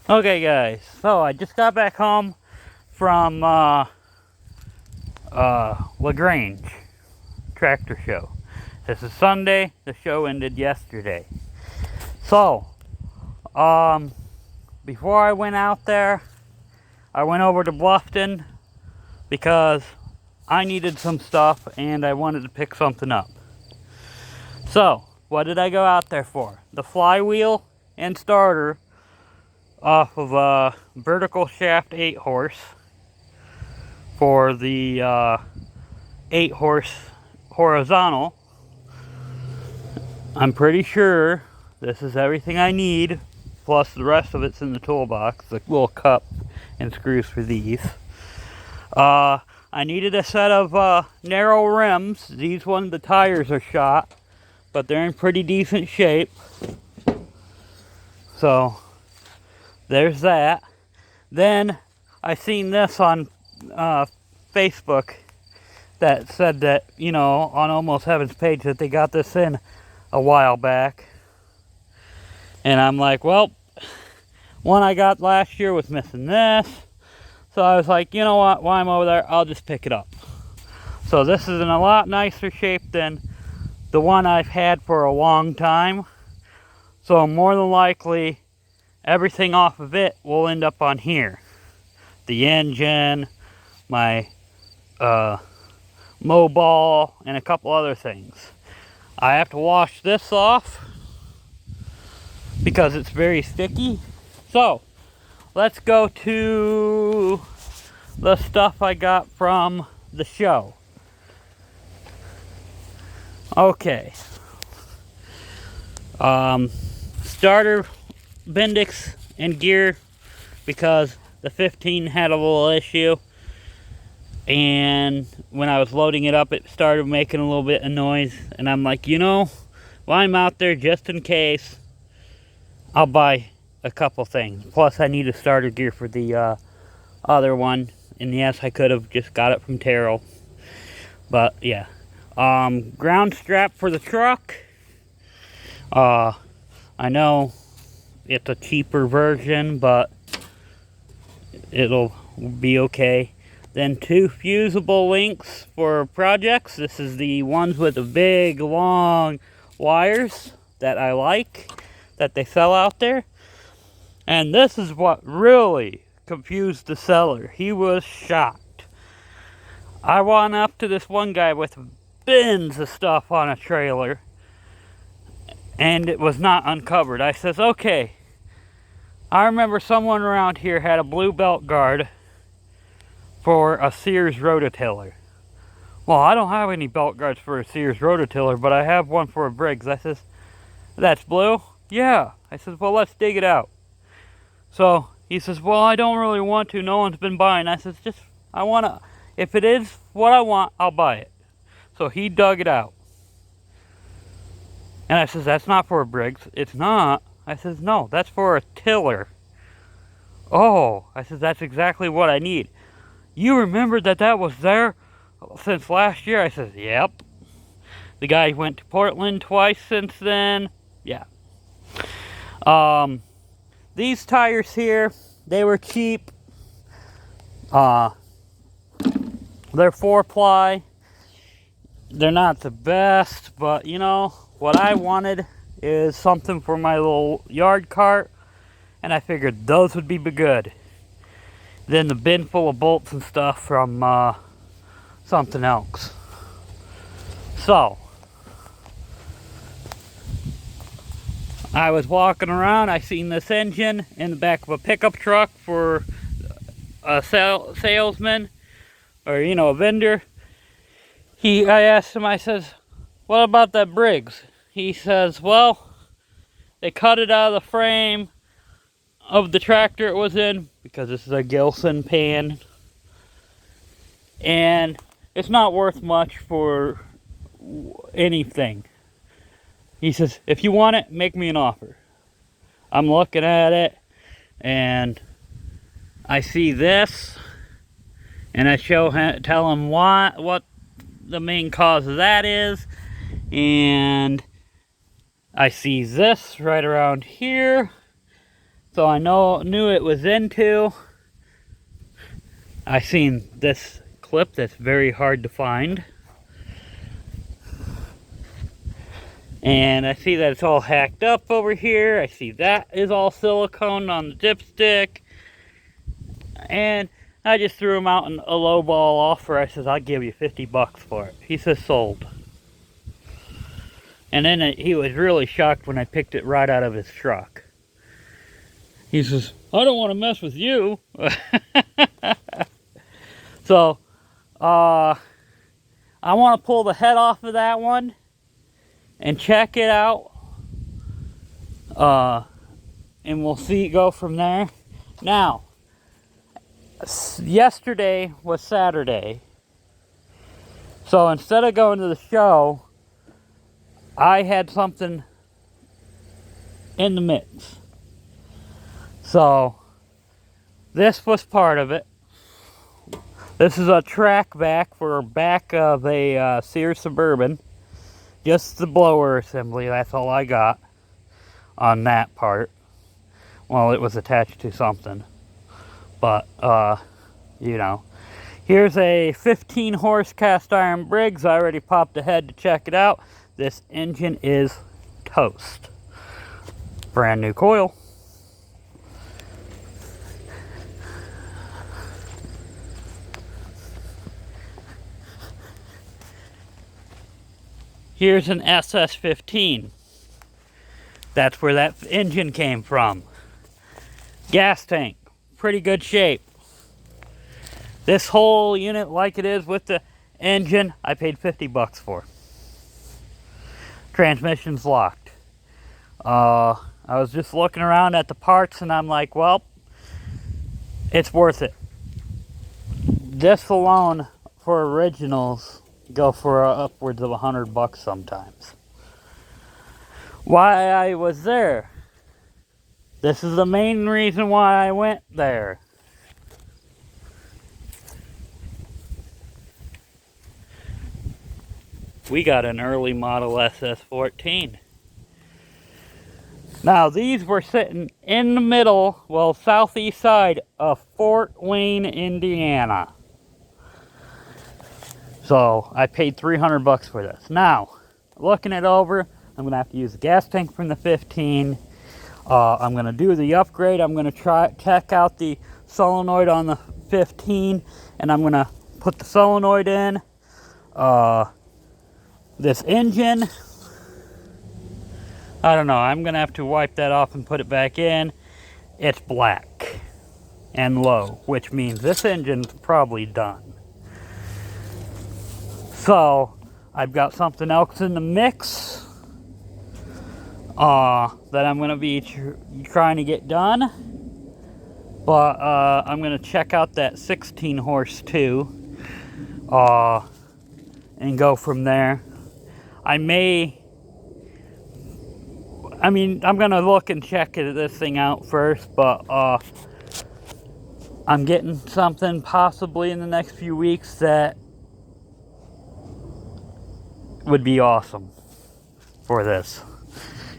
Okay guys, so I just got back home from LaGrange tractor show. This is Sunday, the show ended yesterday. So, before I went out there, I went over to Bluffton because I needed some stuff and I wanted to pick something up. So, what did I go out there for? The flywheel and starter off of a vertical shaft 8-horse for the 8-horse horizontal. I'm pretty sure this is everything I need, plus the rest of it's in the toolbox, the little cup and screws for these. I needed a set of narrow rims. These ones, the tires are shot, but they're in pretty decent shape. So there's that. Then I seen this on Facebook that said that, you know, on Almost Heaven's page that they got this in a while back. And I'm like, well, one I got last year was missing this. So I was like, you know what, while I'm over there, I'll just pick it up. So this is in a lot nicer shape than the one I've had for a long time. So more than likely, everything off of it will end up on here. The engine, my mobile, and a couple other things. I have to wash this off because it's very sticky. So let's go to the stuff I got from the show. Okay. Starter Bendix and gear, because the 15 had a little issue, and when I was loading it up it started making a little bit of noise, and I'm like, you know, while I'm out there, just in case, I'll buy a couple things. Plus I need a starter gear for the other one, and yes, I could have just got it from Terrell, but yeah. Ground strap for the truck. I know it's a cheaper version, but it'll be okay. Then 2 fusible links for projects. This is the ones with the big long wires that I like, that they sell out there. And this is what really confused the seller. He was shocked. I went up to this one guy with bins of stuff on a trailer, and it was not uncovered. I says, okay, I remember someone around here had a blue belt guard for a Sears rototiller. Well, I don't have any belt guards for a Sears rototiller, but I have one for a Briggs. I says, that's blue? Yeah. I says, well, let's dig it out. So he says, well, I don't really want to. No one's been buying. I says, I want to, if it is what I want, I'll buy it. So he dug it out. And I says, that's not for a Briggs. It's not. I says, no, that's for a tiller. Oh, I says, that's exactly what I need. You remembered that was there since last year? I says, yep. The guy went to Portland twice since then. Yeah. These tires here, they were cheap. They're 4-ply. They're not the best, but you know, what I wanted is something for my little yard cart, and I figured those would be good. Then the bin full of bolts and stuff from something else. So I was walking around, I seen this engine in the back of a pickup truck for a salesman, or you know, a vendor. I asked him, I says, what about that Briggs? He says, well, they cut it out of the frame of the tractor it was in, because this is a Gilson pan, and it's not worth much for anything. He says, if you want it, make me an offer. I'm looking at it, and I see this, and I tell him what the main cause of that is, and I see this right around here, So I knew it was into. I seen this clip that's very hard to find. And I see that it's all hacked up over here. I see that is all silicone on the dipstick. And I just threw him out in a low ball offer. I says, I'll give you $50 for it. He says, sold. And then he was really shocked when I picked it right out of his truck. He says, I don't want to mess with you. So, I want to pull the head off of that one and check it out. And we'll go from there. Now, yesterday was Saturday. So instead of going to the show, I had something in the mix. So this was part of it. This is a track back for back of a Sears Suburban. Just the blower assembly, that's all I got on that part. Well, it was attached to something. But, you know. Here's a 15 horse cast iron Briggs. I already popped ahead to check it out. This engine is toast. Brand new coil. Here's an SS15. That's where that engine came from. Gas tank, pretty good shape. This whole unit, like it is with the engine, I paid $50 for. Transmission's locked. I was just looking around at the parts and I'm like, well, it's worth it. This alone for originals go for upwards of $100 sometimes. Why I was there. This is the main reason why I went there. We got an early model SS14. Now these were sitting in the middle, well, southeast side of Fort Wayne, Indiana. So I paid $300 for this. Now, looking it over, I'm gonna have to use the gas tank from the 15. I'm gonna do the upgrade. I'm gonna check out the solenoid on the 15, and I'm gonna put the solenoid in. This engine, I don't know, I'm gonna have to wipe that off and put it back in. It's black and low, which means this engine's probably done. So I've got something else in the mix that I'm gonna be trying to get done, but I'm gonna check out that 16 horse too, and go from there. I'm gonna look and check this thing out first, but I'm getting something possibly in the next few weeks that would be awesome for this.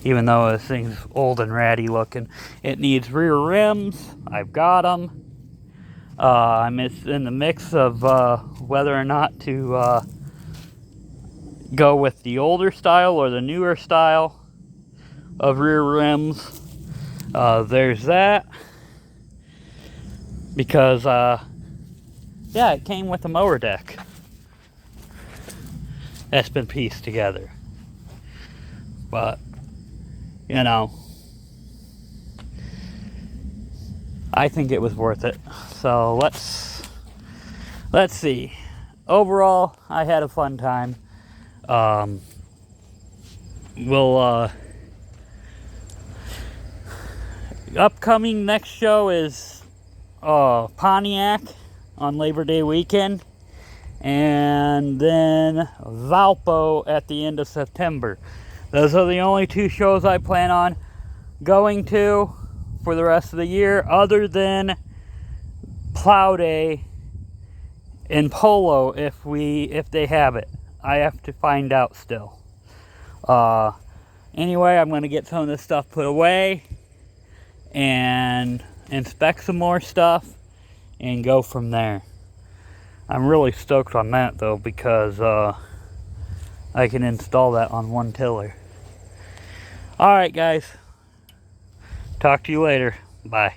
Even though this thing's old and ratty looking. It needs rear rims. I've got them. I'm in the mix of whether or not to go with the older style or the newer style of rear rims. There's that. Because, yeah, it came with a mower deck that's been pieced together. But, you know, I think it was worth it. So let's see. Overall, I had a fun time. Upcoming next show is Pontiac on Labor Day weekend, and then Valpo at the end of September. Those are the only two shows I plan on going to for the rest of the year, other than Plow Day in Polo if they have it. I have to find out still. Anyway, I'm going to get some of this stuff put away, and inspect some more stuff and go from there. I'm really stoked on that though, because I can install that on one tiller. Alright guys, talk to you later. Bye.